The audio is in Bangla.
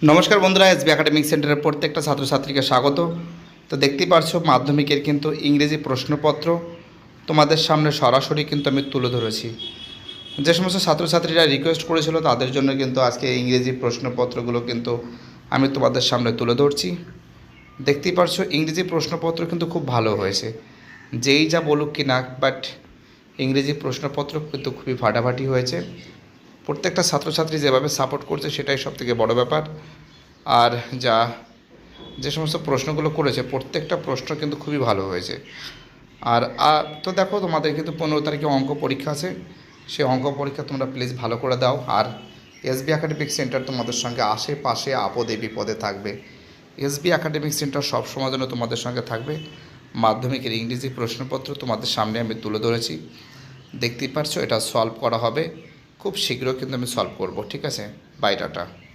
নমস্কার বন্ধুরা, এসবি একাডেমিক সেন্টারের প্রত্যেকটা ছাত্রছাত্রীকে স্বাগত। তো দেখতেই পারছো মাধ্যমিকের কিন্তু ইংরেজি প্রশ্নপত্র তোমাদের সামনে সরাসরি কিন্তু আমি তুলে ধরেছি। যে সমস্ত ছাত্রছাত্রীরা রিকোয়েস্ট করেছিল তাদের জন্য কিন্তু আজকে ইংরেজি প্রশ্নপত্রগুলো কিন্তু আমি তোমাদের সামনে তুলে ধরছি। দেখতেই পারছো ইংরেজি প্রশ্নপত্র কিন্তু খুব ভালো হয়েছে, যেই যা বলুক কি না, বাট ইংরেজি প্রশ্নপত্র কিন্তু খুবই ফাটাফাটি হয়েছে। প্রত্যেকটা ছাত্রছাত্রী যেভাবে সাপোর্ট করছে সেটাই সবথেকে বড় ব্যাপার। আর যে সমস্ত প্রশ্নগুলো করেছে প্রত্যেকটা প্রশ্ন কিন্তু খুবই ভালো হয়েছে। আর তো দেখো, তোমাদের কিন্তু 15 তারিখে অঙ্ক পরীক্ষা আছে, সেই অঙ্ক পরীক্ষা তোমরা প্লিজ ভালো করে দাও। আর এসবি একাডেমিক সেন্টার তোমাদের সঙ্গে আশেপাশে আপদে বিপদে থাকবে। এসবি একাডেমিক সেন্টার সবসময় যেন তোমাদের সঙ্গে থাকবে। মাধ্যমিকের ইংরেজি প্রশ্নপত্র তোমাদের সামনে আমি তুলে ধরেছি, দেখতেই পারছো এটা সলভ করা হবে খুব শীঘ্রই, কিন্তু আমি সলভ করব। ঠিক আছে, বাই, টাটা।